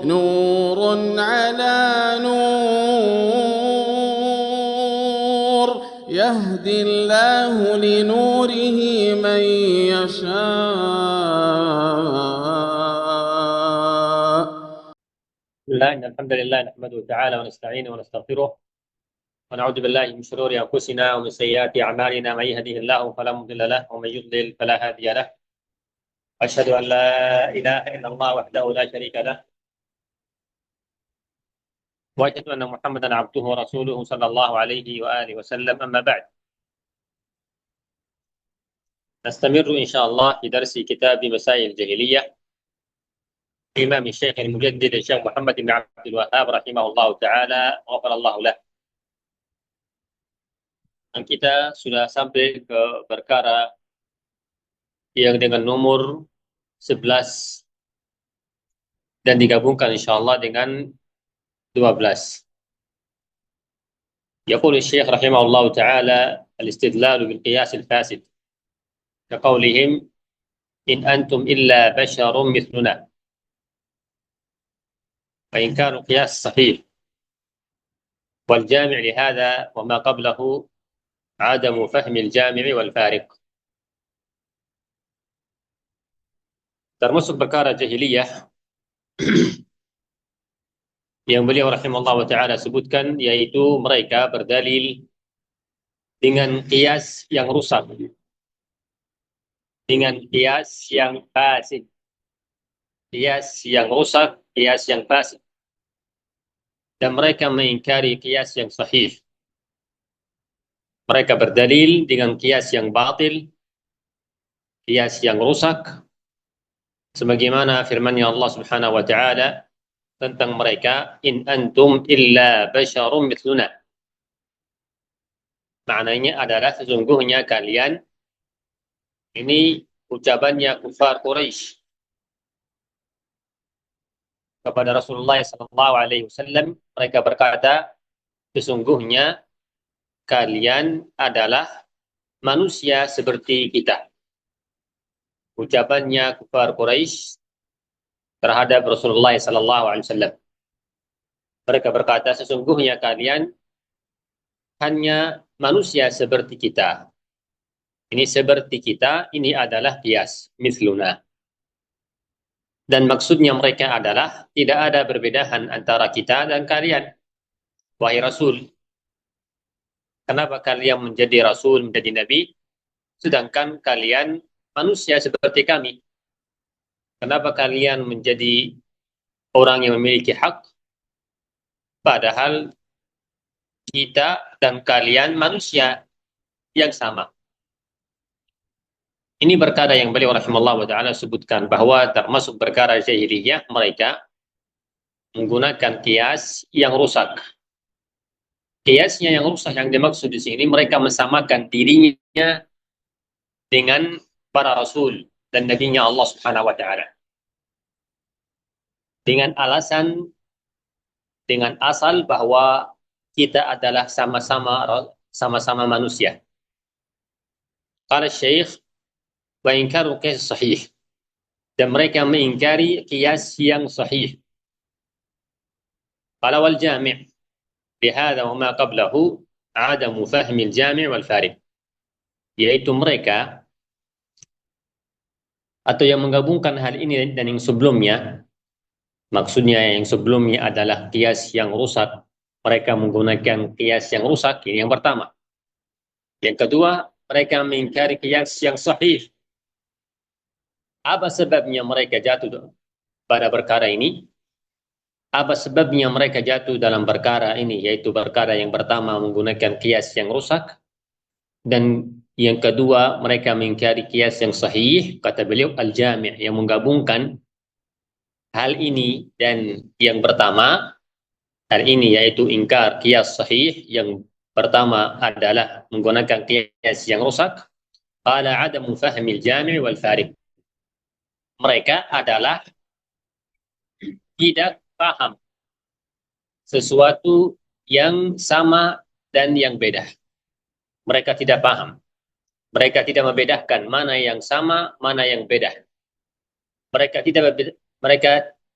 نور على نور يهدي الله لنوره من يشاء. بسم الله إن الحمد لله نحمده تعالى ونستعينه ونستغفره ونعوذ بالله من شرور أنفسنا ومن سيئات أعمالنا. من يهده الله فلا مضل له ومن يضلل فلا هادي له. أشهد أن لا إله إلا الله وحده لا شريك له وأشهد أن محمدا عبده ورسوله صلى الله عليه وآله وسلم. أما بعد، نستمر إن شاء الله في درس كتاب مسائل الجاهلية الإمام الشيخ المجدد الشيخ محمد بن عبد الوهاب رحمه الله تعالى غفر الله له. Dan kita sudah sampai ke perkara yang dengan nomor 11 dan digabungkan insyaallah dengan 12. يقول الشيخ رحمه الله تعالى الاستدلال بالقياس الفاسد كقولهم إن أنتم إلا بشر مثلنا، فإنكار القياس صحيح، والجامع لهذا وما قبله عدم فهم الجامع والفارق. Termasuk perkara jahiliyah yang beliau rahimahullah ta'ala sebutkan, yaitu mereka berdalil dengan qiyas yang rusak, dengan qiyas yang fasid, qiyas yang rusak, qiyas yang fasid, dan mereka mengingkari qiyas yang sahih. Mereka berdalil dengan qiyas yang batil, qiyas yang rusak, sebagaimana firman-Nya Allah Subhanahu wa taala tentang mereka, in antum illa basyarum mithluna. Maknanya adalah sesungguhnya kalian, ini ucapannya kufar Quraisy kepada Rasulullah sallallahu alaihi wasallam. Mereka berkata, sesungguhnya kalian adalah manusia seperti kita. Ucapannya kufar Quraisy terhadap Rasulullah sallallahu alaihi wasallam. Mereka berkata, sesungguhnya kalian hanya manusia seperti kita. Ini seperti kita, ini adalah qiyas, mithluna. Dan maksudnya mereka adalah tidak ada perbedaan antara kita dan kalian. Wahai Rasul, kenapa kalian menjadi Rasul, menjadi Nabi, sedangkan kalian manusia seperti kami? Kenapa kalian menjadi orang yang memiliki hak, padahal kita dan kalian manusia yang sama? Ini perkara yang beliau rahimahullah ta'ala sebutkan, bahwa termasuk perkara jahiliyah mereka menggunakan qiyas yang rusak. Qiyasnya yang rusak yang dimaksud di sini, mereka mensamakan dirinya dengan para rasul dan nabinya Allah Subhanahu wa taala, dengan alasan, dengan asal bahwa kita adalah sama-sama manusia. Qala Syekh wa inkaru qiyas sahih, dan mereka mengingkari qiyas yang sahih. Qala wal jami' bihadza wa ma qablahu adamu fahmi al-jami' wal fariq, yaitu mereka, atau yang menggabungkan hal ini dan yang sebelumnya. Maksudnya yang sebelumnya adalah qiyas yang rusak, mereka menggunakan qiyas yang rusak, ini yang pertama. Yang kedua, mereka mengingkari qiyas yang sahih. Apa sebabnya mereka jatuh pada perkara ini? Apa sebabnya mereka jatuh dalam perkara ini? Yaitu perkara yang pertama menggunakan qiyas yang rusak, dan yang kedua mereka mengingkari qiyas yang sahih. Kata beliau al-jami', yang menggabungkan hal ini dan yang pertama, hal ini yaitu ingkar qiyas sahih. Yang pertama adalah menggunakan qiyas yang rusak. Qala adamu fahmil jami' wal fariq, mereka adalah tidak paham sesuatu yang sama dan yang beda. Mereka tidak paham. Mereka tidak membedakan mana yang sama, mana yang beda. Mereka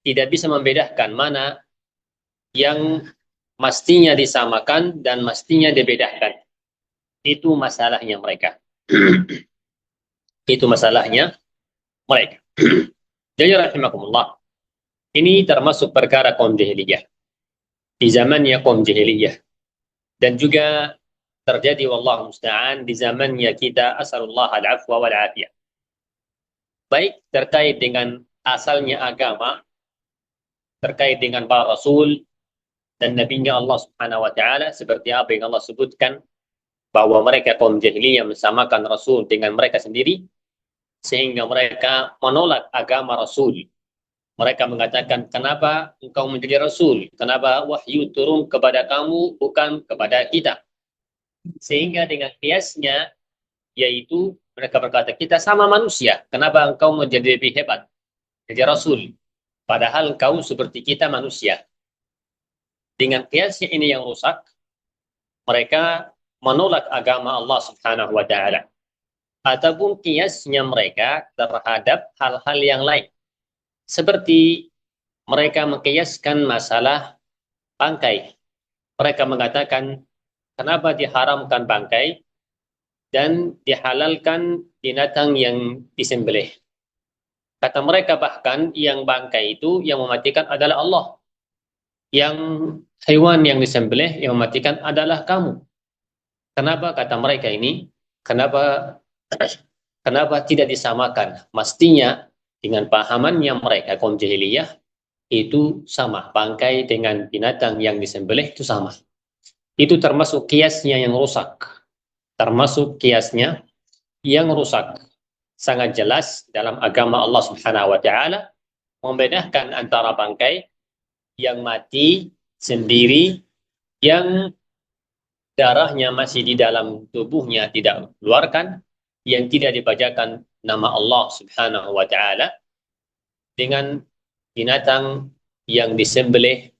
tidak bisa membedakan mana yang mestinya disamakan dan mestinya dibedakan. Itu masalahnya mereka. Itu masalahnya mereka. Jadi rahimakumullah, ini termasuk perkara kaum jahiliyah. Di zamannya kaum jahiliyah. Dan juga terjadi wallahu musta'an di zamannya kita, asalullah al-afwa wal-afiyah. Baik terkait dengan asalnya agama, terkait dengan para rasul dan nabinya Allah Subhanahu wa taala, seperti apa yang Allah sebutkan bahwa mereka kaum jahiliyah mensamakan rasul dengan mereka sendiri sehingga mereka menolak agama rasul. Mereka mengatakan, kenapa engkau menjadi rasul? Kenapa wahyu turun kepada kamu bukan kepada kita? Sehingga dengan kiasnya, yaitu mereka berkata, kita sama manusia, kenapa engkau menjadi lebih hebat jadi rasul, padahal engkau seperti kita manusia. Dengan kiasnya ini yang rusak, mereka menolak agama Allah Subhanahu wa taala. Ataupun kiasnya mereka terhadap hal-hal yang lain, seperti mereka mengkiaskan masalah bangkai. Mereka mengatakan, kenapa diharamkan bangkai dan dihalalkan binatang yang disembelih? Kata mereka bahkan yang bangkai itu yang mematikan adalah Allah. Yang hewan yang disembelih yang mematikan adalah kamu. Kenapa kata mereka ini? Kenapa tidak disamakan? Mestinya dengan pahamannya mereka kaum jahiliyah itu sama. Bangkai dengan binatang yang disembelih itu sama. Itu termasuk kiasnya yang rusak. Termasuk kiasnya yang rusak. Sangat jelas dalam agama Allah Subhanahu wa taala membedakan antara bangkai yang mati sendiri, yang darahnya masih di dalam tubuhnya tidak keluarkan, yang tidak dibacakan nama Allah Subhanahu wa taala, dengan binatang yang disembelih,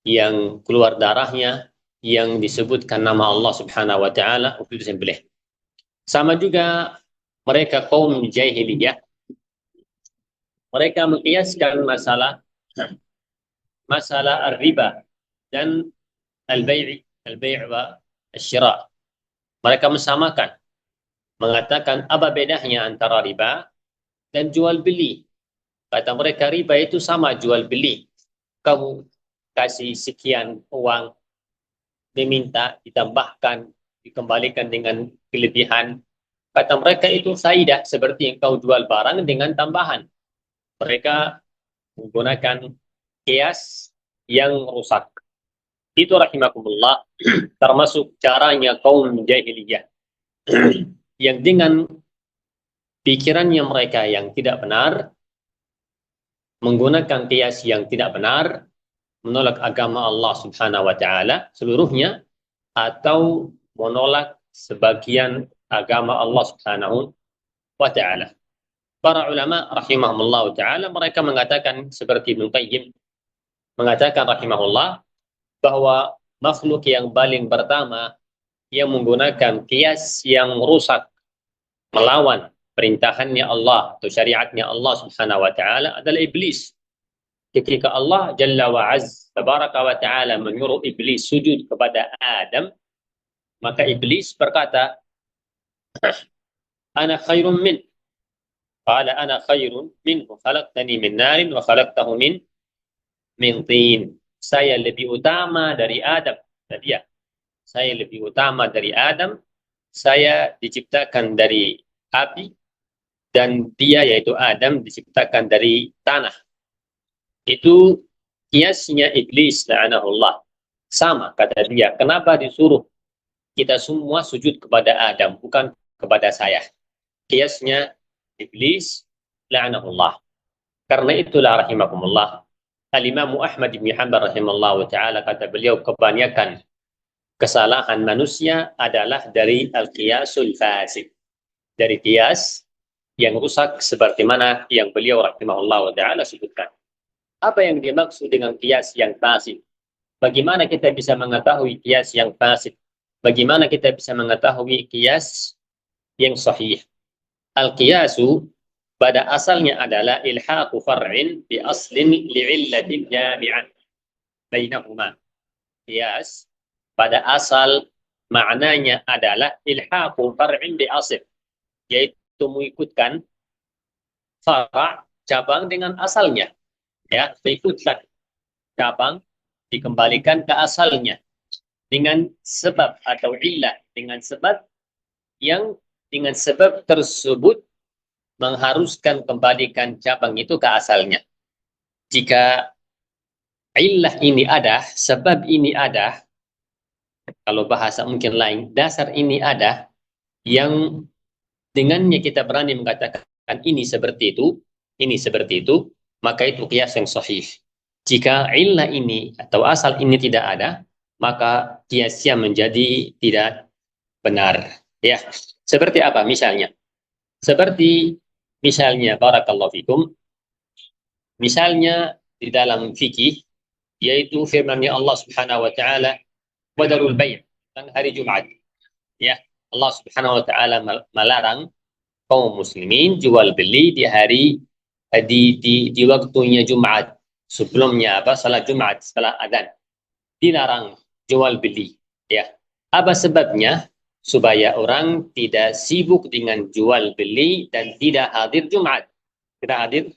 yang keluar darahnya, yang disebutkan nama Allah Subhanahu wa taala untuk disembelih. Sama juga mereka kaum jahiliyah, mereka mengkiaskan masalah riba dan al-bai' wa al-syira'. Mereka mensamakan, mengatakan apa bedanya antara riba dan jual beli. Kata mereka riba itu sama jual beli. Kamu kasih sekian uang, diminta ditambahkan, dikembalikan dengan kelebihan. Kata mereka itu saidah, seperti yang kau jual barang dengan tambahan. Mereka menggunakan kias yang rusak. Itu rahimakumullah, termasuk caranya kaum jahiliyah. Yang dengan pikirannya mereka yang tidak benar, menggunakan kias yang tidak benar, menolak agama Allah Subhanahu wa taala seluruhnya, atau menolak sebagian agama Allah Subhanahu wa taala. Para ulama rahimahumullah taala mereka mengatakan seperti Ibnu Qayyim mengatakan rahimahullah bahwa makhluk yang paling pertama yang menggunakan kias yang rusak melawan perintahannya Allah atau syariatnya Allah Subhanahu wa taala adalah iblis. Ketika Allah Jalla wa Azza tabaraka wa taala menyuruh iblis sujud kepada Adam, maka iblis berkata, ana khairun min. Qala ana khairun minhu khalaqtani min narin wa khalaqtahu min tin. Saya lebih utama dari Adam. Dia. Saya lebih utama dari Adam. Saya diciptakan dari api dan dia yaitu Adam diciptakan dari tanah. Itu kiasnya iblis la'anahullah. Sama kata dia. Kenapa disuruh kita semua sujud kepada Adam bukan kepada saya? Kiasnya iblis la'anahullah. Karena itulah rahimakumullah, Al-Imam Ahmad bin Hanbal rahimahullah ta'ala kata beliau, kebanyakan kesalahan manusia adalah dari al-qiyasul fasid, dari kias yang rusak seperti mana yang beliau rahimahullah ta'ala sebutkan. Apa yang dimaksud dengan kias yang fasid? Bagaimana kita bisa mengetahui kias yang fasid? Bagaimana kita bisa mengetahui kias yang sahih? Al-qiyasu pada asalnya adalah ilhaqu far'in bi aslin li'illatin jami'ah bainahuma. Qiyas pada asal maknanya adalah ilhaqu far'in bi asl, yaitu mengikutkan fara' cabang dengan asalnya, ya, mengikutkan cabang dikembalikan ke asalnya dengan sebab atau illah, dengan sebab yang dengan sebab tersebut mengharuskan kembalikan cabang itu ke asalnya. Jika illah ini ada, sebab ini ada, kalau bahasa mungkin lain, dasar ini ada, yang dengannya kita berani mengatakan ini seperti itu, maka itu qiyas yang sahih. Jika illah ini atau asal ini tidak ada, maka qiyasnya menjadi tidak benar. Ya, seperti apa misalnya? Seperti misalnya barakallahu fikum, misalnya di dalam fikih, yaitu firman-Nya Allah Subhanahu wa taala, wadarul bai' tentang hari Jumat. Ya, Allah Subhanahu wa taala melarang kaum muslimin jual beli di hari di waktunya Jumat. Sebelumnya apa? Salat Jumat, setelah adzan. Dilarang jual beli. Ya. Apa sebabnya? Supaya orang tidak sibuk dengan jual beli dan tidak hadir Jumat. Tidak hadir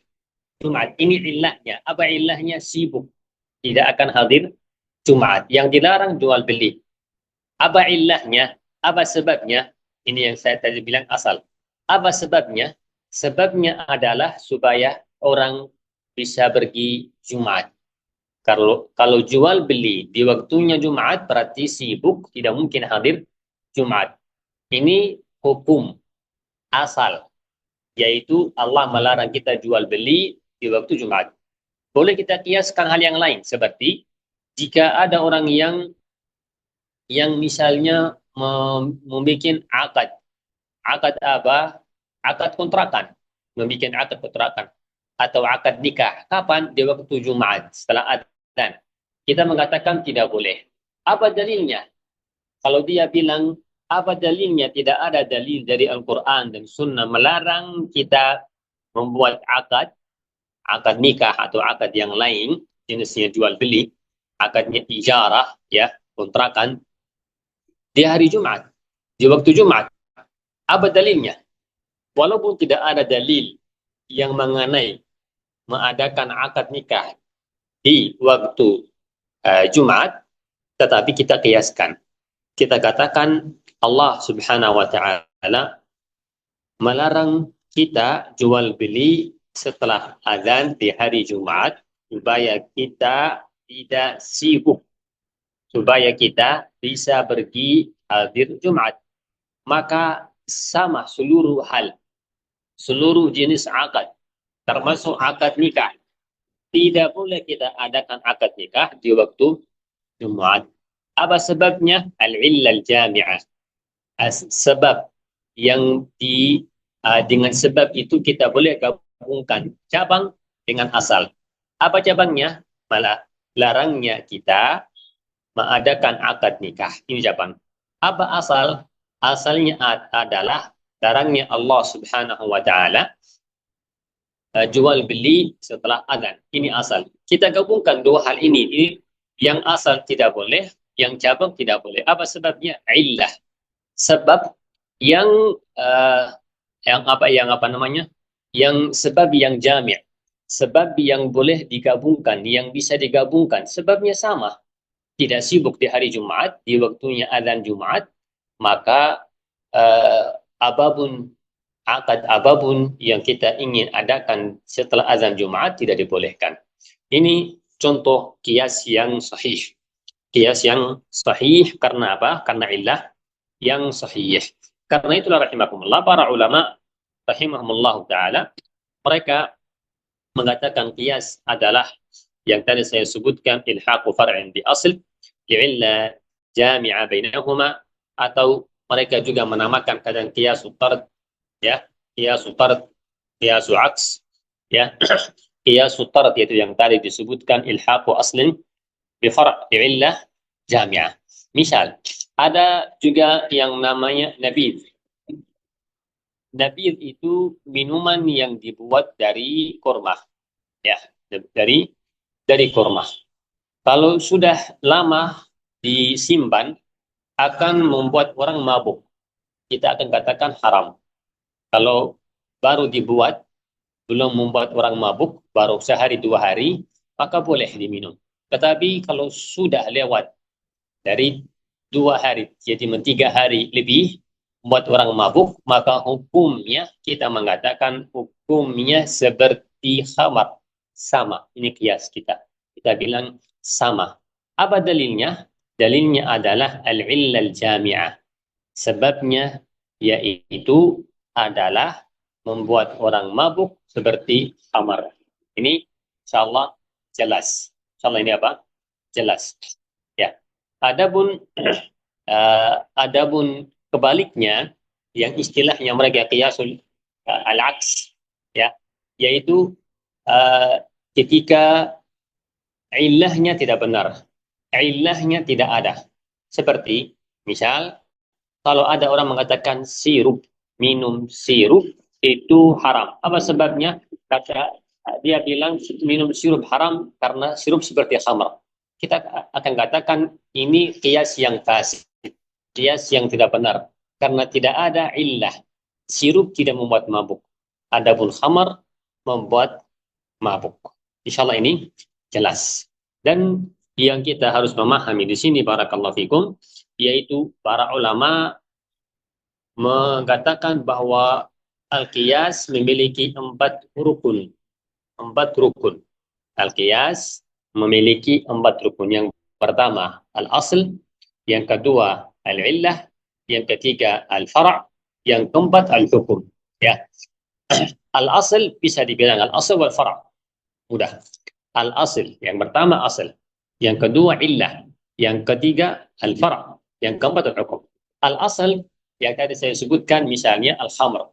Jumat. Ini ilahnya. Apa ilahnya? Sibuk. Tidak akan hadir Jumat. Yang dilarang jual beli. Apa ilahnya? Apa sebabnya? Ini yang saya tadi bilang asal. Apa sebabnya? Sebabnya adalah supaya orang bisa pergi Jumat. Kalau jual beli di waktunya Jumat berarti sibuk, tidak mungkin hadir Jumat. Ini hukum asal, yaitu Allah melarang kita jual beli di waktu Jumat. Boleh kita kiaskan hal yang lain, seperti jika ada orang yang misalnya membuat akad. Akad apa? Akad kontrakan. Membuat akad kontrakan. Atau akad nikah. Kapan? Di waktu Jumat, setelah adzan. Kita mengatakan tidak boleh. Apa dalilnya? Kalau dia bilang, apa dalilnya? Tidak ada dalil dari Al-Quran dan Sunnah melarang kita membuat akad nikah atau akad yang lain, jenisnya jual beli, akadnya ijarah, ya, kontrakan, di hari Jumat, di waktu Jumat. Apa dalilnya? Walaupun tidak ada dalil yang mengenai mengadakan akad nikah di waktu Jumat, tetapi kita kiaskan. Kita katakan Allah Subhanahu wa taala melarang kita jual beli setelah azan di hari Jumat supaya kita tidak sibuk, supaya kita bisa pergi hadir Jumat. Maka sama seluruh hal, seluruh jenis akad, termasuk akad nikah. Tidak boleh kita adakan akad nikah di waktu Jumat. Apa sebabnya? Al-illal jami'ah. Sebab yang dengan sebab itu kita boleh gabungkan cabang dengan asal. Apa cabangnya? Malah larangnya kita mengadakan akad nikah. Ini cabang. Apa asal? Asalnya adalah larangnya Allah Subhanahu wa taala jual beli setelah adzan. Ini asal. Kita gabungkan dua hal ini. Yang asal tidak boleh, yang cabang tidak boleh. Apa sebabnya? Illah. Sebab yang apa namanya? Yang sebab yang jami'. Sebab yang boleh digabungkan, yang bisa digabungkan. Sebabnya sama. Tidak sibuk di hari Jumat, di waktunya adzan Jumat, maka apapun akad apapun yang kita ingin adakan setelah azan Jumat tidak dibolehkan. Ini contoh kias yang sahih. Kias yang sahih karena apa? Karena illah yang sahih. Karena itulah rahimakumullah, para ulama rahimahumullah ta'ala, mereka mengatakan kias adalah yang tadi saya sebutkan, ilhaqu far'in bi asl li'illa jami'a bainahuma, atau mereka juga menamakan kadang qiyasu tard, ya, qiyasu tard, qiyasu aks, ya. Qiyasu tard yaitu yang tadi disebutkan ilhaqu aslin bi far' li'illah jami'ah. Misal, ada juga yang namanya nabidh. Nabidh itu minuman yang dibuat dari kurma, ya, dari kurma. Kalau sudah lama disimpan akan membuat orang mabuk. Kita akan katakan haram. Kalau baru dibuat, belum membuat orang mabuk, baru sehari dua hari, maka boleh diminum. Tetapi kalau sudah lewat dari dua hari, jadi tiga hari lebih, membuat orang mabuk, maka hukumnya kita mengatakan hukumnya seperti khamar. Sama, ini kias kita. Kita bilang sama. Apa dalilnya? Dalilnya adalah al-illal jami'ah. Sebabnya yaitu adalah membuat orang mabuk seperti khamar. Ini insyaallah jelas. Insyaallah ini apa? Jelas. Ya. Adapun adapun kebaliknya yang istilahnya mereka qiyasul al-aks, ya, yaitu ketika ilahnya tidak benar, ilahnya tidak ada. Seperti misal kalau ada orang mengatakan sirup, minum sirup itu haram. Apa sebabnya? Kata dia bilang minum sirup haram karena sirup seperti khamar. Kita akan katakan ini qiyas yang fasid, qiyas yang tidak benar karena tidak ada illah. Sirup tidak membuat mabuk. Adapun khamar membuat mabuk. Insyaallah ini jelas. Dan yang kita harus memahami di sini barakallahu fikum yaitu para ulama mengatakan bahwa al-qiyas memiliki empat rukun. Empat rukun. Al-qiyas memiliki empat rukun. Yang pertama al-asl, yang kedua al-illah, yang ketiga al-fara', yang keempat al-hukum. Ya. Al-asl bisa dibilang al-asl wal fara'. Mudah. Al-asl, yang pertama asl, yang kedua illah, yang ketiga al-fara', yang keempat al-hukum. Al-asl yang tadi saya sebutkan misalnya al-khamr.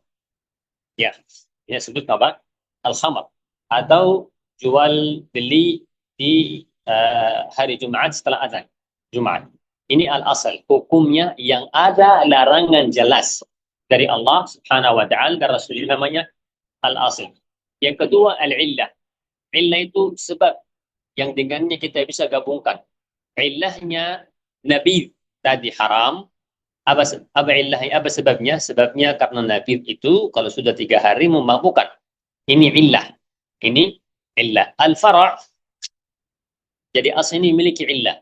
Ya, ini sebut apa? Al-khamr. Atau jual beli di hari Jumat setelah azan. Jumat. Ini al-asal. Hukumnya yang ada larangan jelas dari Allah Subhanahu wa taala dan Rasulnya namanya al-asal. Yang kedua al-illah. Illah itu sebab yang dengannya kita bisa gabungkan. Illahnya nabi tadi haram. Apa illahnya? Apa sebabnya? Sebabnya karena nabi itu kalau sudah 3 hari memabukkan. Ini illah. Ini illah. Al-fara' jadi asal ini memiliki illah.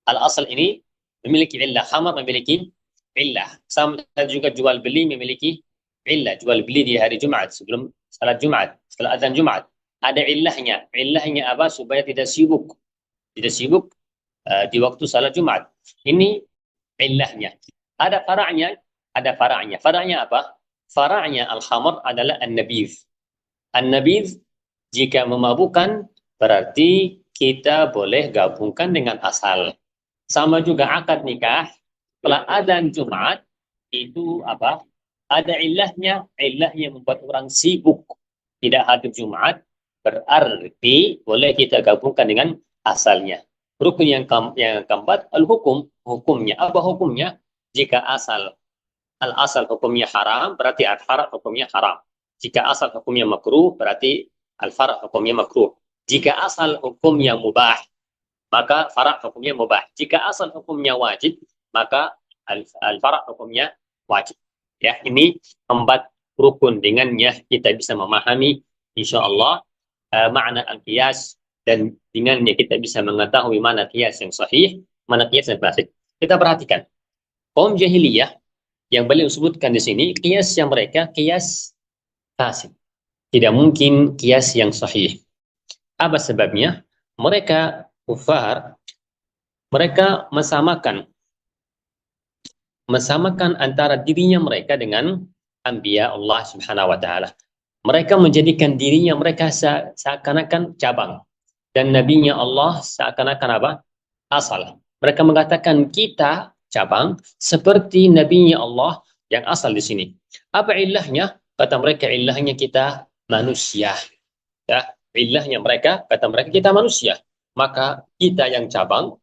Al-asal ini memiliki illah. Khamar memiliki illah. Sama juga jual beli memiliki illah. Jual beli di hari Jumat sebelum salat Jumat, setelah azan Jumat. Ada illahnya. Illahnya apa? Supaya tidak sibuk. Tidak sibuk di waktu salat Jumat. Ini illahnya. Ada fara'nya, ada fara'nya. Fara'nya apa? Fara'nya al-khamr adalah an-nabidh. An-nabidh jika memabukkan berarti kita boleh gabungkan dengan asal. Sama juga akad nikah setelah adzan Jumat itu apa? Ada illahnya, illahnya membuat orang sibuk tidak hadir Jumat berarti boleh kita gabungkan dengan asalnya. Rukun yang keempat al-hukum, hukumnya apa hukumnya? Jika al-asal hukumnya haram, berarti al-fara' hukumnya haram. Jika asal hukumnya makruh, berarti al-fara' hukumnya makruh. Jika asal hukumnya mubah, maka fara' hukumnya mubah. Jika asal hukumnya wajib, maka al-fara' hukumnya wajib. Ya, ini 4 rukun dengannya kita bisa memahami insyaallah makna al-qiyas dan dengannya kita bisa mengetahui mana qiyas yang sahih, mana qiyas yang fasid. Kita perhatikan. Kaum jahiliyah yang beliau sebutkan di sini, kias yang mereka kias fasid. Tidak mungkin kias yang sahih. Apa sebabnya? Mereka kufar, mereka mesamakan antara dirinya mereka dengan anbiya Allah Subhanahu wa taala. Mereka menjadikan dirinya mereka seakan-akan cabang dan nabinya Allah seakan-akan apa? Asal. Mereka mengatakan kita cabang seperti nabinya Allah yang asal di sini. Apa ilahnya? Kata mereka ilahnya kita manusia. Ya, ilahnya mereka kata mereka kita manusia. Maka kita yang cabang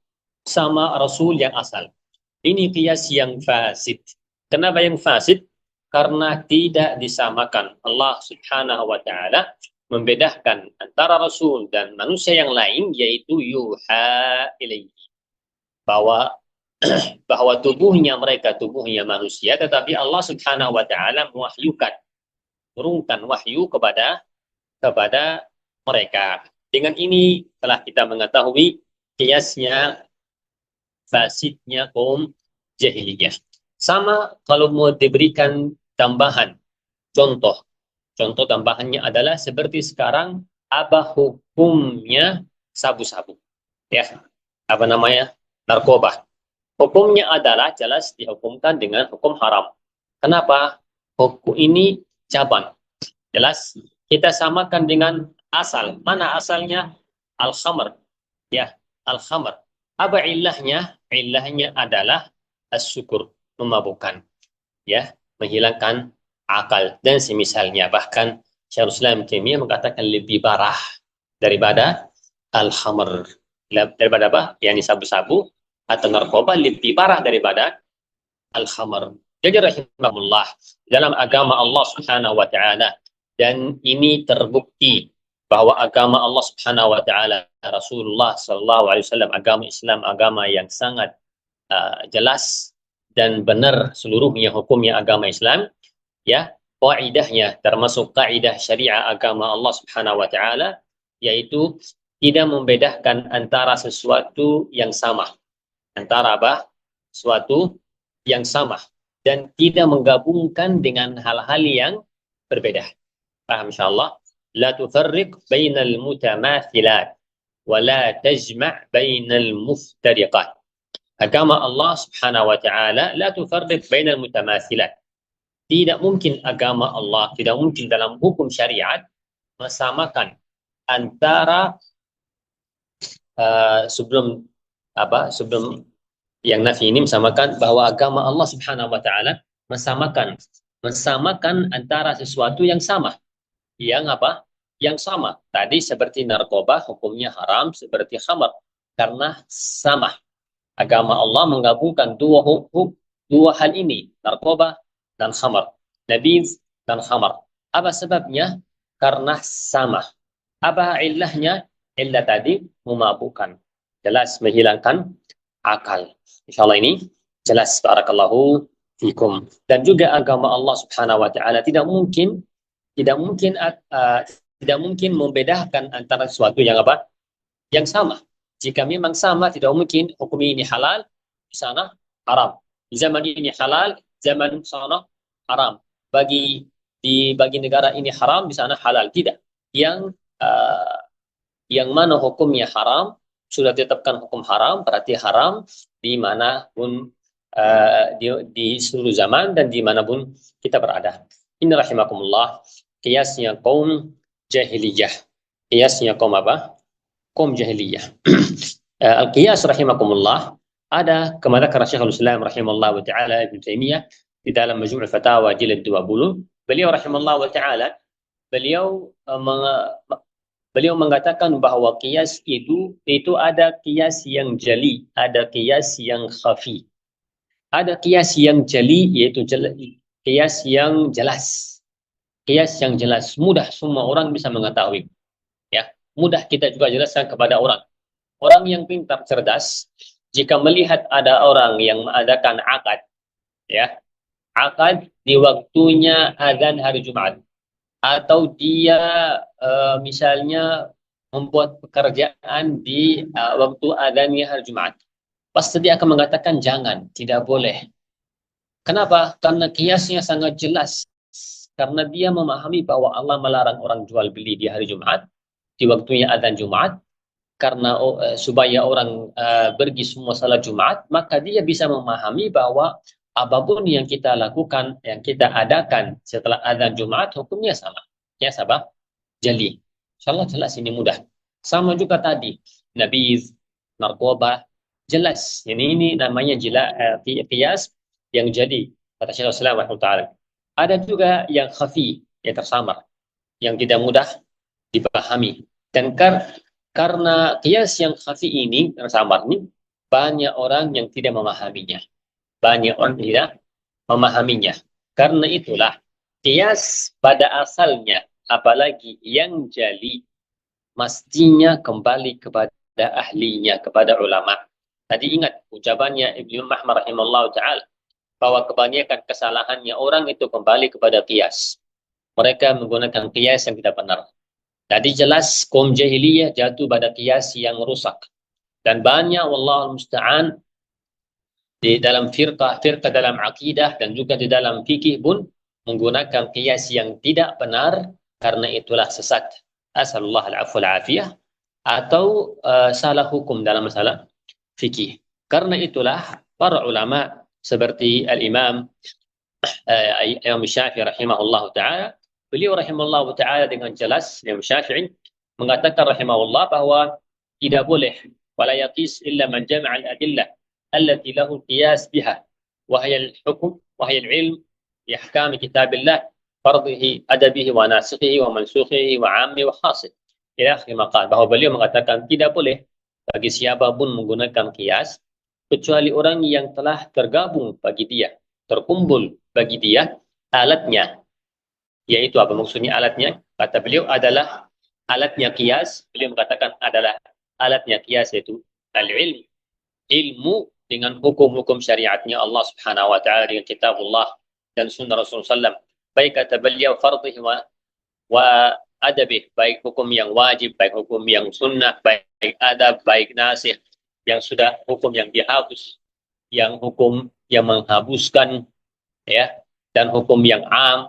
sama Rasul yang asal. Ini qiyas yang fasid. Kenapa yang fasid? karena tidak disamakan. Allah Subhanahu wa taala membedakan antara rasul dan manusia yang lain, yaitu yuha ilaihi, bahwa bahwa tubuhnya mereka tubuhnya manusia, tetapi Allah Subhanahu wa taala mewahyukan, turunkan wahyu kepada mereka. Dengan ini telah kita mengetahui kiasnya fasidnya kaum jahiliyah. Sama kalau mau diberikan tambahan contoh. Contoh tambahannya adalah seperti sekarang, apa hukumnya sabu-sabu? Ya, apa namanya? Narkoba. Hukumnya adalah jelas dihukumkan dengan hukum haram. Kenapa? Hukum ini cabang. Jelas kita samakan dengan asal. Mana asalnya? Al-khamr. Ya, al-khamr. Apa ilahnya? Ilahnya adalah as-syukur, memabukkan. Ya, menghilangkan akal dan semisalnya. Bahkan Syekhul Islam Taimiyah mengatakan lebih parah daripada al-khamr. Daripada apa? Yani sabu-sabu atau narkoba lebih parah daripada al-khamr. Jadi rahimahullah, dalam agama Allah Subhanahu wa taala, dan ini terbukti bahwa agama Allah Subhanahu wa taala, Rasulullah sallallahu alaihi wasallam, agama Islam agama yang sangat jelas dan benar seluruhnya hukumnya agama Islam, ya. Kaidahnya termasuk kaidah syariah agama Allah Subhanahu wa taala, yaitu tidak membedakan antara sesuatu yang sama. Antara apa? Sesuatu yang sama, dan tidak menggabungkan dengan hal-hal yang berbeda. Paham insyaallah? La tufarriq bainal mutamathilat wa la tajma' bainal muftariqat. Agama Allah Subhanahu wa taala la tufarriq bainal mutamathilat. Tidak mungkin agama Allah, tidak mungkin dalam hukum syariat mesamakan antara sebelum yang nafi ini mesamakan bahwa agama Allah Subhanahu wa taala mesamakan antara sesuatu yang sama. Yang apa? Yang sama. Tadi seperti narkoba hukumnya haram seperti khamar karena sama. Agama Allah menggabungkan dua hukum, dua hal ini, narkoba dan khamar, nabiz dan khamar. Apa sebabnya? Karena sama. Apa ilahnya? Ilah tadi memabukkan. Jelas menghilangkan akal. Insyaallah ini jelas, barakallahu fikum. Dan juga agama Allah Subhanahu wa taala tidak mungkin membedakan antara sesuatu yang apa? Yang sama. Jika memang sama, tidak mungkin hukum ini halal, di sana haram. Di zaman ini halal, zaman sana haram. Bagi negara ini haram, di sana halal. Tidak. Yang mana hukumnya haram, sudah ditetapkan hukum haram, berarti haram dimanapun, di seluruh zaman dan dimanapun kita berada. Ini rahimakumullah, kiasnya kaum jahiliyah. Kiasnya kaum apa? Kaum jahiliyah. Al-qiyas rahimakumullah, ada kemana kata Syekhul Islam rahimahullah wa ta'ala Ibn Taimiyah di dalam Majmu' Fatawa jilid 20. Beliau rahimahullah wa ta'ala, beliau mengatakan bahwa qiyas itu ada qiyas yang jali, ada qiyas yang khafi. Ada qiyas yang jali, yaitu qiyas yang jelas. Qiyas yang jelas, mudah semua orang bisa mengetahui. Ya, mudah kita juga jelaskan kepada orang. Orang yang pintar, cerdas, jika melihat ada orang yang mengadakan akad, ya, akad di waktunya azan hari Jumat, atau dia misalnya membuat pekerjaan di waktu azannya hari Jumat, pasti dia akan mengatakan jangan, tidak boleh. Kenapa? Karena kiasnya sangat jelas. Karena dia memahami bahwa Allah melarang orang jual beli di hari Jumat, di waktunya azan Jumat, karena supaya orang pergi semua salat Jumat, maka dia bisa memahami bahwa apapun yang kita lakukan, yang kita adakan setelah azan Jumat, hukumnya sama. Ya, sahabat, jali. Insyaallah jelas, ini mudah. Sama juga tadi, nabiz, narkoba, jelas. Ini namanya qiyas yang jadi, kata Syekhul Islam rahimahullah. Ada juga yang khafi, yang tersamar, yang tidak mudah dipahami. Dan karena qiyas yang khafi ini, tersamar ini, banyak orang yang tidak memahaminya. Banyak orang tidak memahaminya. Karena itulah qiyas pada asalnya, apalagi yang jali, mestinya kembali kepada ahlinya, kepada ulama. Tadi ingat ucapannya Ibnu Mahmar rahimahullah ta'ala, bahwa kebanyakan kesalahannya orang itu kembali kepada qiyas. Mereka menggunakan qiyas yang tidak benar. Tadi jelas kaum jahiliyah jatuh pada qiyas yang rusak. Dan banyak wallahu musta'an di dalam firqah dalam akidah dan juga di dalam fikih pun menggunakan qiyas yang tidak benar, karena itulah sesat. Asalullah al-afwa al-afiyah, atau salah hukum dalam masalah fikih. Karena itulah para ulama seperti al-Imam Imam Syafi'i rahimahullah ta'ala, beliau rahimahullah ta'ala dengan jelas, Imam Syafi'i mengatakan rahimahullah bahwa tidak boleh wala yaqis illa man jama'a al-adillah allati lahu qiyas biha wa hiya al-hukm wa hiya al-ilm bi ahkam kitabillah fardhihi adabihi wa nasikhihi wa mansukhihi wa 'ammi wa khasih ila akhir maqal. Bahwa beliau mengatakan tidak boleh bagi siapapun menggunakan qiyas kecuali orang yang telah tergabung bagi dia, terkumpul bagi dia alatnya. Yaitu apa maksudnya alatnya? Kata beliau adalah alatnya qiyas. Beliau mengatakan adalah alatnya qiyas yaitu al-ilm, ilmu dengan hukum-hukum syariatnya Allah Subhanahu wa taala, dengan kitabullah dan sunnah Rasulullah SAW. Baik kata beliau fardhi wa adabih, baik hukum yang wajib, baik hukum yang sunnah, baik adab, baik nasikh, yang sudah hukum yang dihapus, yang hukum yang menghabuskan, ya, dan hukum yang am,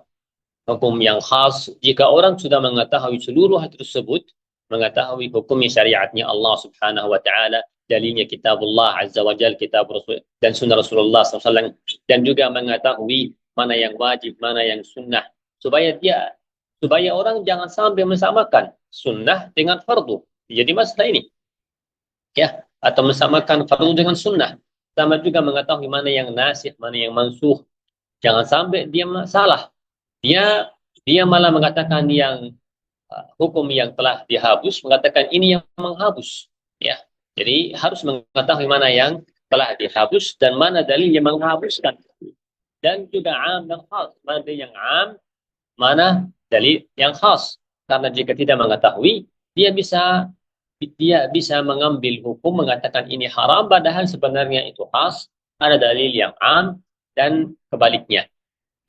hukum yang khas. Jika orang sudah mengetahui seluruh hal tersebut, mengetahui hukum syariatnya Allah Subhanahu wa taala, dalilnya kitabullah azza wa jalla, kitab Rasul dan sunnah Rasulullah SAW, dan juga mengetahui mana yang wajib, mana yang sunnah, supaya orang jangan sampai mensamakan sunnah dengan fardu. Jadi masalah ini, ya, atau mensamakan fardu dengan sunnah. Sama juga mengetahui mana yang nasikh, mana yang mansuh. Jangan sampai dia salah. Dia malah mengatakan yang hukum yang telah dihapus, mengatakan ini yang menghapus, ya. Jadi harus mengetahui mana yang telah dihapus dan mana dalil yang menghapuskan, dan juga am dan khas, mana dalil yang am, mana dalil yang khas. Karena jika tidak mengetahui, dia bisa mengambil hukum mengatakan ini haram, padahal sebenarnya itu khas, ada dalil yang am, dan kebaliknya.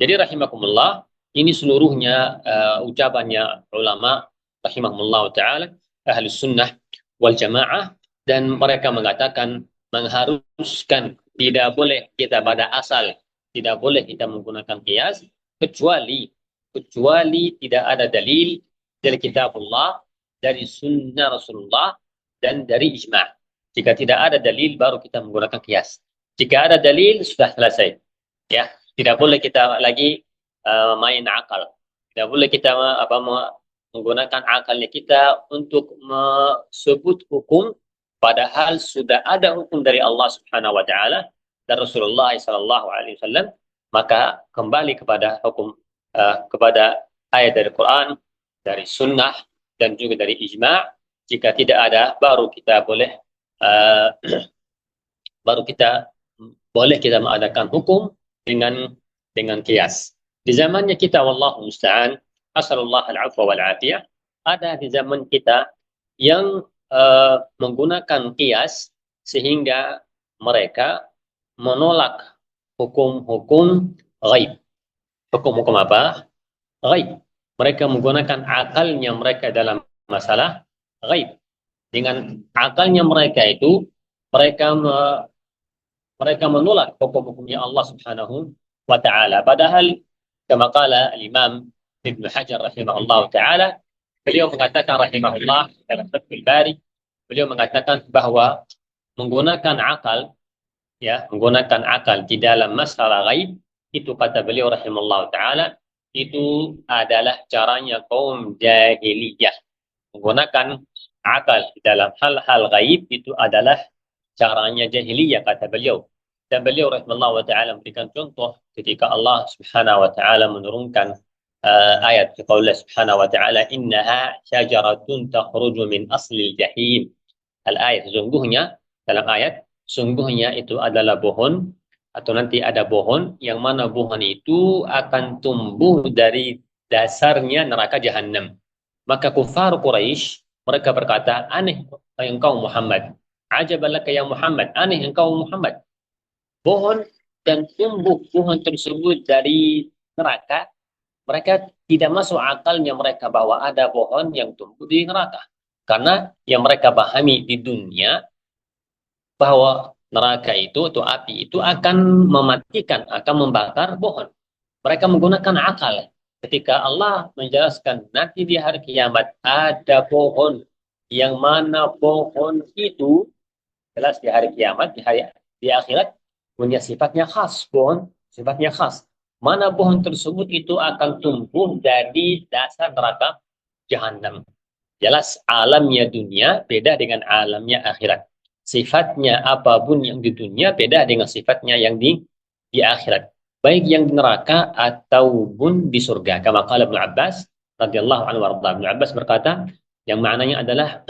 Jadi rahimakumullah, ini seluruhnya ucapannya ulama rahimahumullah ta'ala ahli sunnah wal jamaah, dan mereka mengatakan mengharuskan tidak boleh kita pada asal, tidak boleh kita menggunakan qiyas kecuali tidak ada dalil dari kitabullah, dari sunnah Rasulullah, dan dari ijma'. Jika tidak ada dalil baru kita menggunakan qiyas. Jika ada dalil sudah selesai, ya. Tidak boleh kita lagi main akal. Tidak boleh kita menggunakan akalnya kita untuk menyebut hukum, padahal sudah ada hukum dari Allah Subhanahu wa taala dan Rasulullah sallallahu alaihi wasallam. Maka kembali kepada hukum, kepada ayat dari Quran, dari sunnah, dan juga dari ijma'. Jika tidak ada, baru kita boleh mengadakan hukum dengan qiyas. Di zamannya kita wallahu musta'an, asallallahu al-'afwa wal 'afiyah, ada di zaman kita yang menggunakan qiyas sehingga mereka menolak hukum-hukum ghaib. Hukum-hukum apa? Ghaib. Mereka menggunakan akalnya mereka dalam masalah ghaib. Dengan akalnya mereka itu, mereka menolak hukum-hukumnya Allah Subhanahu wa ta'ala. Padahal kama qala al-Imam Ibnu Hajar rahimahullah ta'ala, beliau mengatakan rahimahullah dalam Fathul Bari, beliau mengatakan bahwa menggunakan akal di dalam masalah ghaib, itu kata beliau rahimahullah ta'ala, itu adalah caranya kaum jahiliyah. Menggunakan akal di dalam hal-hal ghaib itu adalah caranya jahiliyah, kata beliau. Dan beliau rahimahullah wa ta'ala memberikan contoh ketika Allah Subhanahu wa ta'ala menurunkan ayat fi qaulih Subhanahu wa ta'ala, innaha syajaratun takhruju min aslil jahim. Al-ayat, sungguhnya dalam ayat, sungguhnya itu adalah pohon atau nanti ada pohon yang mana pohon itu akan tumbuh dari dasarnya neraka jahanam. Maka kufar Quraisy mereka berkata, aneh engkau Muhammad. Ajabalaka ya Muhammad, aneh engkau Muhammad. Pohon dan tumbuh pohon tersebut dari neraka, mereka tidak masuk akalnya mereka bahwa ada pohon yang tumbuh di neraka. Karena yang mereka pahami di dunia bahwa neraka itu atau api itu akan mematikan, akan membakar pohon. Mereka menggunakan akal. Ketika Allah menjelaskan nanti di hari kiamat ada pohon yang mana pohon itu jelas di hari kiamat, di akhirat punya sifatnya khas, pohon sifatnya khas. Mana pohon tersebut itu akan tumbuh dari dasar neraka jahanam. Jelas alamnya dunia beda dengan alamnya akhirat. Sifatnya apapun yang di dunia beda dengan sifatnya yang di akhirat. Baik yang di neraka ataupun di surga. Kama qala Ibnu Abbas radhiyallahu anhu warda. Ibnu Abbas berkata, yang maknanya adalah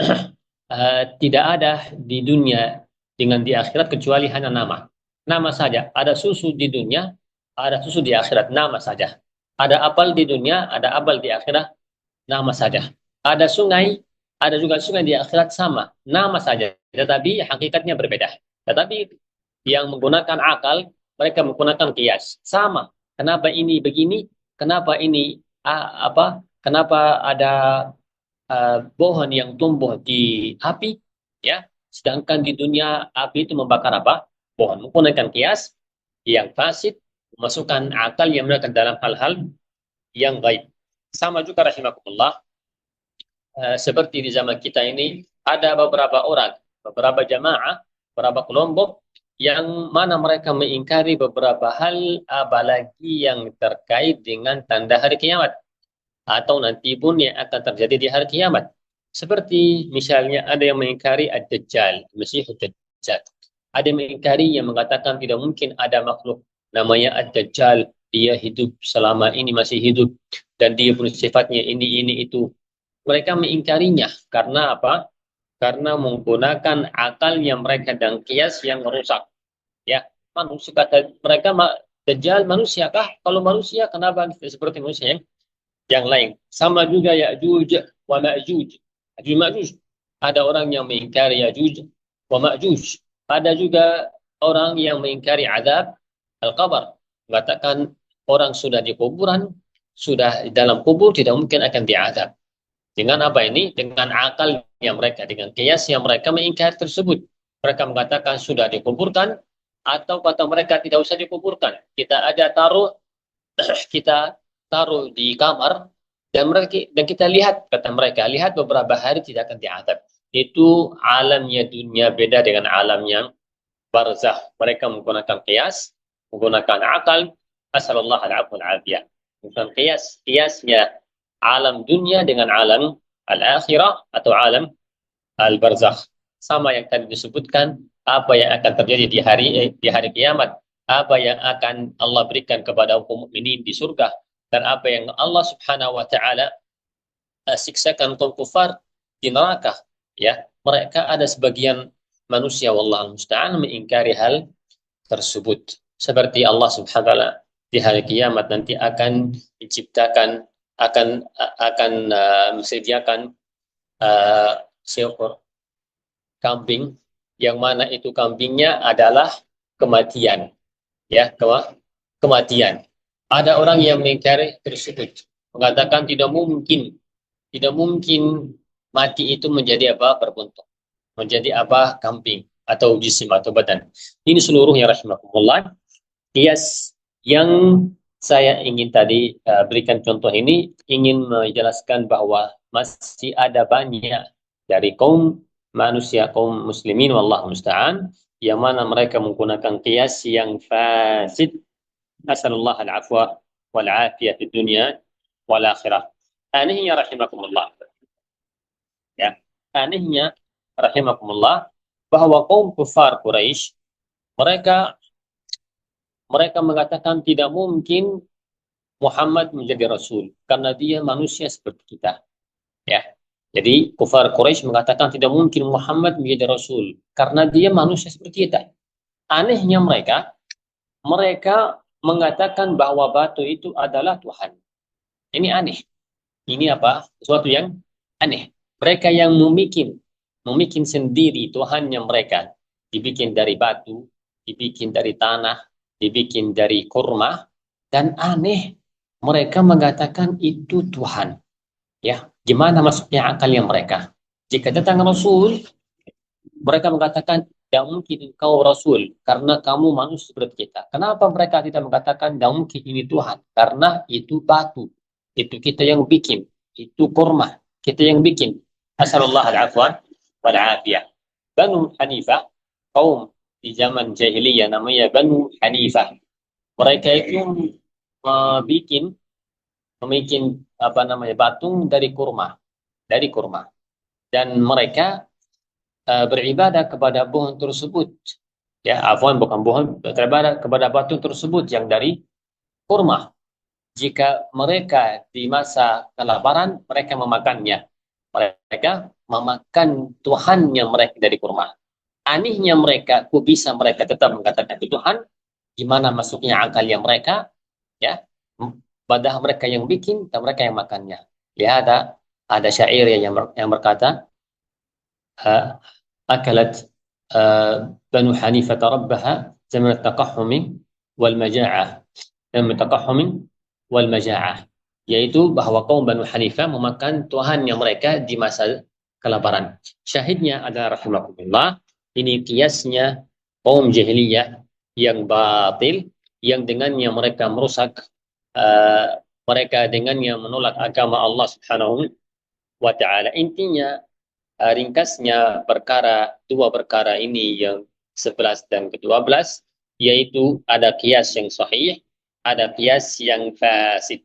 tidak ada di dunia dengan di akhirat kecuali hanya nama. Nama saja. Ada susu di dunia, ada susu di akhirat, nama saja. Ada apel di dunia, ada apel di akhirat, nama saja. Ada sungai, ada juga sungai di akhirat sama, nama saja. Tetapi hakikatnya berbeda. Tetapi yang menggunakan akal, mereka menggunakan kias. Sama. Kenapa ini begini? Kenapa ini Kenapa ada pohon yang tumbuh di api? Ya, sedangkan di dunia api itu membakar apa? Pohon. Menggunakan kias yang fasid, memasukkan akal yang menggunakan dalam hal-hal yang baik. Sama juga rahimakumullah, seperti di zaman kita ini ada beberapa orang, beberapa jamaah, beberapa kelompok yang mana mereka mengingkari beberapa hal apalagi yang terkait dengan tanda hari kiamat atau nanti pun yang akan terjadi di hari kiamat. Seperti misalnya ada yang mengingkari Ad-Dajjal, Masihud Dajjal. Ada yang mengingkari yang mengatakan tidak mungkin ada makhluk namanya Ad-Dajjal, dia hidup selama ini masih hidup dan dia punya sifatnya ini itu. Mereka mengingkarinya karena apa? Karena menggunakan akal yang mereka dan kias yang merusak. Ya, manusia kata mereka Dajjal manusiakah? Kalau manusia kenapa seperti manusia yang lain? Sama juga Ya'juj wa Ma'juj. Ya'juj Ma'juj. Ada orang yang mengingkari Ya'juj wa Ma'juj. Ada juga orang yang mengingkari azab al-qabr. Mengatakan orang sudah di kuburan, sudah dalam kubur tidak mungkin akan diazab. Dengan apa ini? Dengan akal yang mereka, dengan kias yang mereka mengingkari tersebut. Mereka mengatakan sudah dikuburkan, atau kata mereka tidak usah dikuburkan. Kita taruh di kamar, dan kita lihat, kata mereka, lihat beberapa hari tidak akan diazab. Itu alamnya dunia beda dengan alamnya barzah. Mereka menggunakan kias, menggunakan akal. Asallallahu alaihi wasallam. Bukan kiasnya alam dunia dengan alam al-akhirah atau alam al-barzakh. Sama yang tadi disebutkan, apa yang akan terjadi di hari kiamat, apa yang akan Allah berikan kepada kaum mukminin di surga, dan apa yang Allah Subhanahu wa taala siksakan kaum kufar di neraka. Ya, mereka ada sebagian manusia wallahu musta'an mengingkari hal tersebut. Seperti Allah Subhanahu wa taala di hari kiamat nanti akan diciptakan, akan disediakan seekor kambing yang mana itu kambingnya adalah kematian, ya, kematian. Ada orang yang mengingkari tersebut, mengatakan tidak mungkin mati itu menjadi apa? Berbentuk, menjadi apa? Kambing atau jisim atau badan. Ini seluruhnya rahimakumullah. Kias yang saya ingin tadi berikan contoh ini, ingin menjelaskan bahwa masih ada banyak dari kaum manusia, kaum muslimin wallahu musta'an, yang mana mereka menggunakan qiyas yang fasid. Nasallallahu al-afwa wal afiyah di dunia wal akhirah. Anehnya rahimakumullah. Ya, anehnya rahimakumullah bahwa kaum kufar Quraisy mereka mengatakan tidak mungkin Muhammad menjadi rasul karena dia manusia seperti kita. Ya. Jadi kufar Quraisy mengatakan tidak mungkin Muhammad menjadi rasul karena dia manusia seperti kita. Anehnya mereka mereka mengatakan bahwa batu itu adalah Tuhan. Ini aneh. Ini apa? Sesuatu yang aneh. Mereka yang membikin sendiri Tuhannya mereka. Dibikin dari batu, dibikin dari tanah, dibikin dari kurma. Dan aneh, mereka mengatakan itu Tuhan. Ya, gimana masuknya akalnya mereka? Jika datang Rasul, mereka mengatakan, tidak mungkin engkau Rasul, karena kamu manusia seperti kita. Kenapa mereka tidak mengatakan, tidak mungkin ini Tuhan? Karena itu batu. Itu kita yang bikin. Itu kurma. Kita yang bikin. Asalullah al-afwan wal-afiyah. Banu Hanifah, kaum di zaman jahiliyah namanya Banu Hanifah. Mereka itu bikin apa namanya patung dari kurma dan mereka beribadah kepada pohon tersebut, ya afwan bukan pohon, beribadah kepada patung tersebut yang dari kurma. Jika mereka di masa kelaparan mereka memakannya, mereka memakan Tuhannya mereka dari kurma. Anehnya mereka, kok bisa mereka tetap mengatakan itu Tuhan? Gimana masuknya akalnya mereka, ya, padahal mereka yang bikin dan mereka yang makannya. Ya, ada syair yang berkata, akalat banu hanifah rabbaha zaman taqahhum wal maja'ah, zaman taqahhum wal maja'ah, yaitu bahwa kaum Banu Hanifah memakan Tuhan yang mereka di masa kelaparan. Syahidnya adalah rahimakumullah, ini kiasnya kaum jahiliyah yang batil, yang dengannya mereka merusak, mereka dengannya menolak agama Allah Subhanahu wa taala. Intinya, ringkasnya dua perkara ini yang 11 dan ke-12, yaitu ada kias yang sahih, ada kias yang fasid.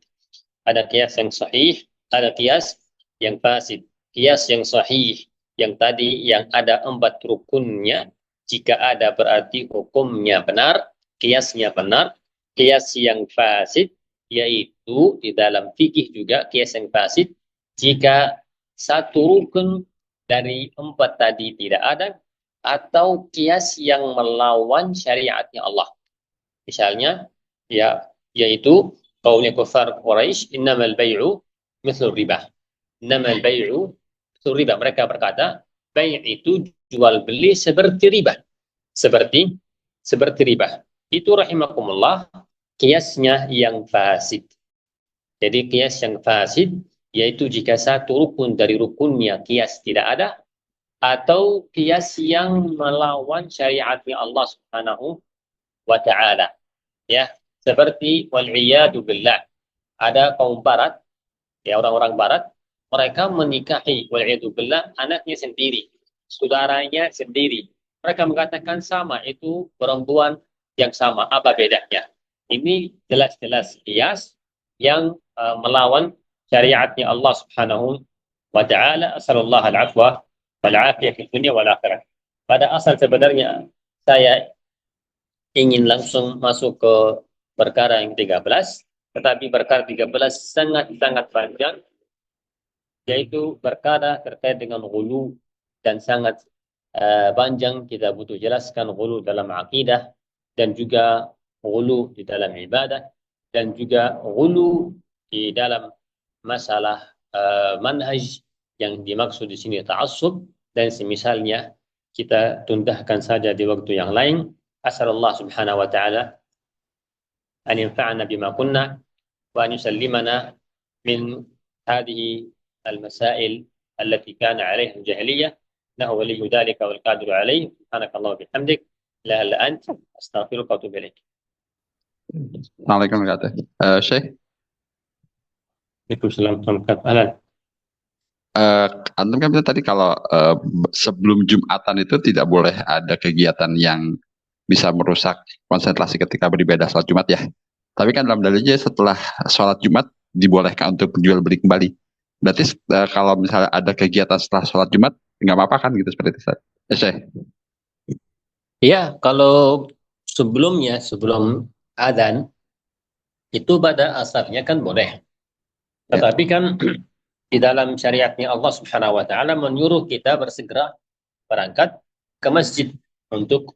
Ada kias yang sahih, ada kias yang fasid. Kias yang sahih yang tadi yang ada 4 rukunnya, jika ada berarti hukumnya benar, kiasnya benar. Kias yang fasid yaitu di dalam fikih juga kias yang fasid jika satu rukun dari 4 tadi tidak ada, atau kias yang melawan syariatnya Allah. Misalnya, ya, yaitu kaulnya kufar Quraisy, innamal bai'u mithlur riba. Innamal bai'u mithlur riba. Mereka berkata, bai' itu jual beli seperti riba. Seperti riba. Itu rahimakumullah kiasnya yang fasid. Jadi kias yang fasid yaitu jika satu rukun dari rukunnya kias tidak ada, atau kias yang melawan syariatnya Allah Subhanahu wa taala. Ya, seperti wal'iyadu billah. Ada kaum barat, ya orang-orang barat, mereka menikahi wal'iyadu billah anaknya sendiri, saudaranya sendiri. Mereka mengatakan sama, itu perempuan yang sama, apa bedanya? Ini jelas-jelas kias yang melawan syariatnya Allah Subhanahu wa taala. Asallallahu al-afwa wal afiyah fid dunya wal akhirah. Pada asal sebenarnya saya ingin langsung masuk ke perkara yang 13, tetapi perkara 13 sangat-sangat panjang, yaitu perkara terkait dengan ghulu, dan sangat panjang. Kita butuh jelaskan ghulu dalam akidah, dan juga ghulu di dalam ibadah, dan juga ghulu di dalam masalah manhaj yang dimaksud di sini ta'assub dan semisalnya. Kita tundahkan saja di waktu yang lain. Asalullah subhanahu wa ta'ala an yanfa'ana bima kunna wa an yusallimana min hadhihi al-masail allati kana 'alayha al-jahiliyah. Innahu waliyyu dhalika wal qadiru 'alayhi. Subhanakallah wa bihamdik, la ilaha illa anta, astaghfiruka wa atubu ilaik. Assalamualaikum warahmatullahi wabarakatuh. Syekh, Waalaikumsalam warahmatullahi wabarakatuh. antum kan bilang tadi kalau sebelum Jumatan itu tidak boleh ada kegiatan yang bisa merusak konsentrasi ketika beribadah sholat Jumat ya. Tapi kan dalam dalilnya setelah sholat Jumat dibolehkan untuk jual beli kembali. Berarti kalau misalnya ada kegiatan setelah sholat Jumat nggak apa-apa kan gitu seperti itu, Syekh? Ya, kalau sebelum adzan itu pada asalnya kan boleh. Tetapi kan di dalam syariatnya Allah Subhanahu wa taala menyuruh kita bersegera berangkat ke masjid untuk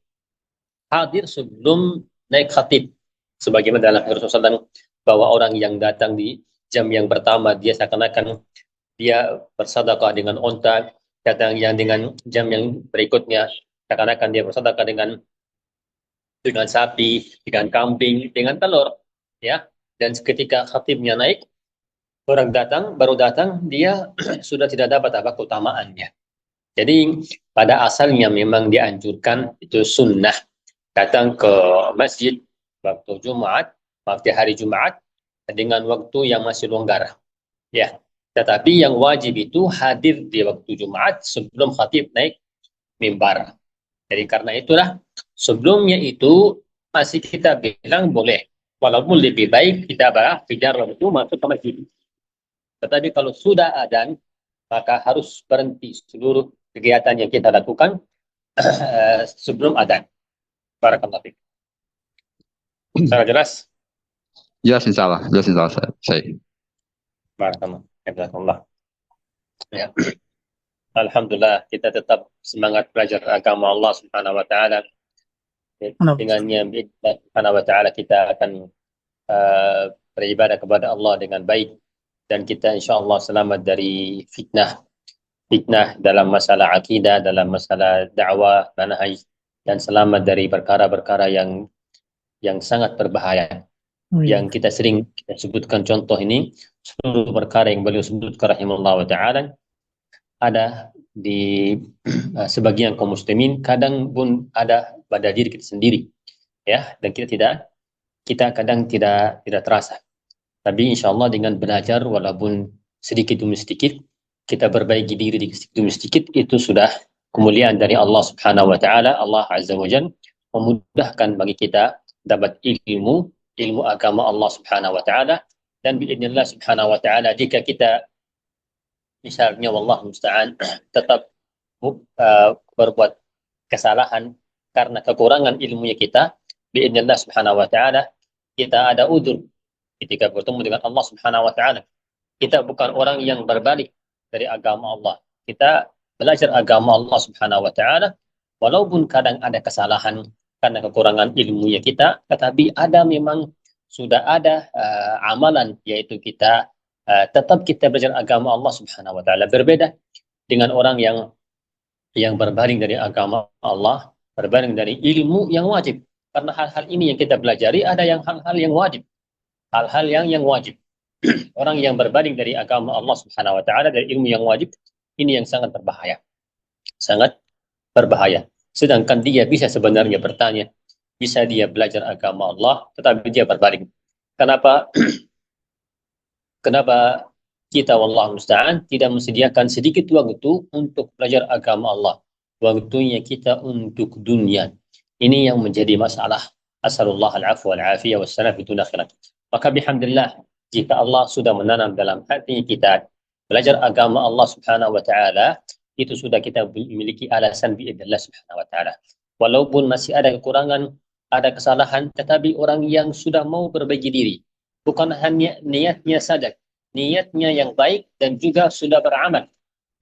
hadir sebelum naik khatib. Sebagaimana dalam hadis Rasulullah bahwa orang yang datang di jam yang pertama dia seakan-akan dia bersedekah dengan onta, datang yang dengan jam yang berikutnya seakan-akan dia bersedekah dengan sapi, dengan kambing, dengan telur, ya. Dan ketika khatibnya naik, orang datang baru datang dia sudah tidak dapat apa keutamaannya. Jadi pada asalnya memang dianjurkan itu sunnah datang ke masjid waktu Jumat, waktu hari Jumat dengan waktu yang masih longgar. Ya, tetapi yang wajib itu hadir di waktu Jumat sebelum khatib naik mimbar. Jadi karena itulah sebelumnya itu masih kita bilang boleh. Walaupun lebih baik kita kejar waktu masuk ke masjid. Tetapi kalau sudah adzan, maka harus berhenti seluruh kegiatan yang kita lakukan sebelum adzan. Barakallahu fiik. Sangat jelas? Jelas insya Allah, saya. Barakallah. Ya. Alhamdulillah kita tetap semangat belajar agama Allah Subhanahu wa taala. Dengannya Allah Subhanahu wa taala kita akan beribadah kepada Allah dengan baik dan kita insyaallah selamat dari fitnah dalam masalah akidah, dalam masalah dakwah, manhaj dan selamat dari perkara-perkara yang sangat berbahaya. Yang kita sering kita sebutkan contoh ini, seluruh perkara yang beliau sebutkan rahimahullah wa ta'ala ada di sebagian kaum muslimin, kadang pun ada pada diri kita sendiri, ya, dan kita kadang tidak terasa. Tapi insya Allah dengan belajar walaupun sedikit demi sedikit, kita perbaiki diri sedikit demi sedikit, itu sudah kemuliaan dari Allah Subhanahu wa taala. Allah Azza wa Jalla memudahkan bagi kita dapat ilmu agama Allah Subhanahu wa taala, dan biidznillah Subhanahu wa taala jika kita misalnya wallahu musta'an tetap berbuat kesalahan karena kekurangan ilmunya kita, biidznillah Subhanahu wa taala kita ada udzur ketika bertemu dengan Allah Subhanahu wa taala. Kita bukan orang yang berbalik dari agama Allah. Kita belajar agama Allah Subhanahu wa taala walaupun kadang ada kesalahan karena kekurangan ilmunya kita, tetapi memang sudah ada amalan, yaitu kita tetap kita belajar agama Allah Subhanahu wa taala. Berbeda dengan orang yang berbaring dari agama Allah, berbaring dari ilmu yang wajib. Karena hal-hal ini yang kita pelajari ada hal-hal yang wajib. Hal-hal yang wajib. Orang yang berbaring dari agama Allah Subhanahu wa taala, dari ilmu yang wajib, ini yang sangat berbahaya. Sangat berbahaya. Sedangkan dia bisa sebenarnya bertanya, bisa dia belajar agama Allah, tetapi dia berbaring. Kenapa kita wallahu musta'an tidak menyediakan sedikit waktu untuk belajar agama Allah? Waktunya kita untuk dunia. Ini yang menjadi masalah. Asalullah al-afwa wal-afiyah wassalam bidun akhirat. Maka bihamdillah, jika Allah sudah menanam dalam hati kita belajar agama Allah Subhanahu wa taala, itu sudah kita memiliki alasan biidznillah Subhanahu wa taala. Walaupun masih ada kekurangan, ada kesalahan, tetapi orang yang sudah mau perbaiki diri, bukan hanya niatnya saja, niatnya yang baik dan juga sudah beramal,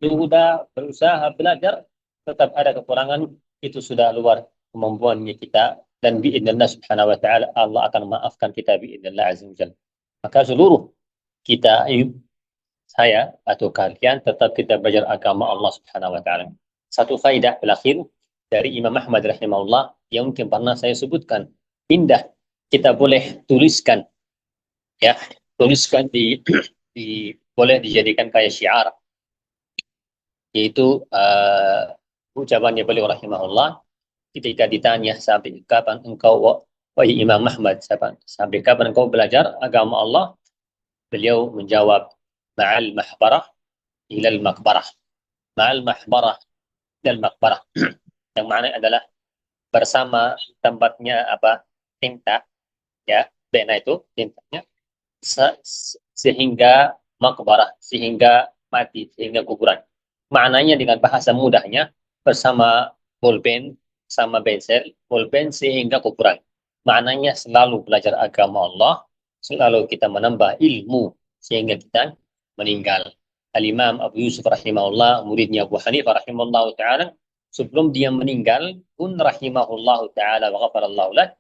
sudah berusaha belajar, tetap ada kekurangan, itu sudah luar kemampuannya kita, dan biidznillah Subhanahu wa taala Allah akan maafkan kita biidznillah azza wajalla. Maka seluruh kita, saya atau kalian, tetap kita belajar agama Allah Subhanahu wa taala. Satu faidah terakhir dari Imam Ahmad rahimahullah yang mungkin pernah saya sebutkan, indah kita boleh tuliskan, ya, tuliskan boleh dijadikan kayak syiar, yaitu ucapannya beliau rahimahullah ketika ditanya sampai kapan engkau wahai Imam Ahmad, sampai kapan engkau belajar agama Allah, beliau menjawab, ma'al mahbarah ilal makbarah. Ma'al mahbarah ilal makbarah. Yang maknanya adalah bersama tempatnya tinta, ya, bena itu tintanya, sehingga makbarah, sehingga mati, sehingga kuburan. Maknanya dengan bahasa mudahnya, bersama pulpen, sama pensel, pulpen sehingga kuburan. Maknanya selalu belajar agama Allah, selalu kita menambah ilmu sehingga kita meninggal. Al-Imam Abu Yusuf rahimahullah, muridnya Abu Hanifah rahimahullah ta'ala, sebelum dia meninggal pun rahimahullah ta'ala wa ghafarallahu lah,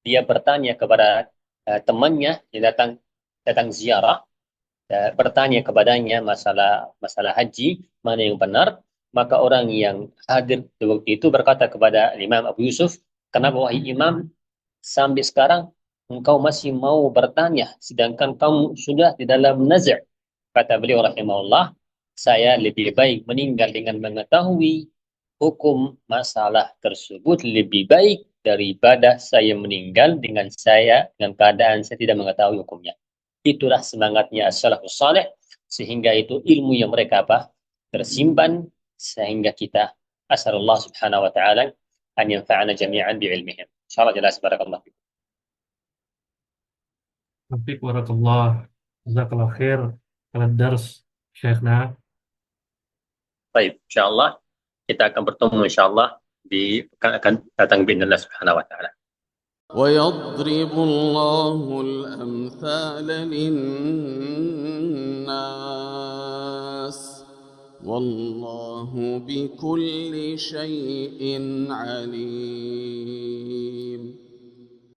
dia bertanya kepada temannya yang datang ziarah, bertanya kepadanya masalah haji mana yang benar, maka orang yang hadir di waktu itu berkata kepada Imam Abu Yusuf, kenapa wahai Imam sampai sekarang engkau masih mau bertanya sedangkan kamu sudah di dalam nazar? Kata beliau rahimahullah, saya lebih baik meninggal dengan mengetahui hukum masalah tersebut lebih baik daripada saya meninggal dengan keadaan saya tidak mengetahui hukumnya. Itulah semangatnya as-salafus saleh, sehingga itu ilmu yang mereka tersimpan, sehingga kita asalullah subhanahu wa ta'ala an yanfa'ana jami'an bi'ilmihim. Insyaallah jelas, barakallah. Fiik barakallah. Jazakallah khair ala dars Syekhna. Baik, insyaallah kita akan bertemu insyaallah di pekan akan datang bi'idznillah subhanahu wa ta'ala. ويضرب الله الأمثال للناس والله بكل شيء عليم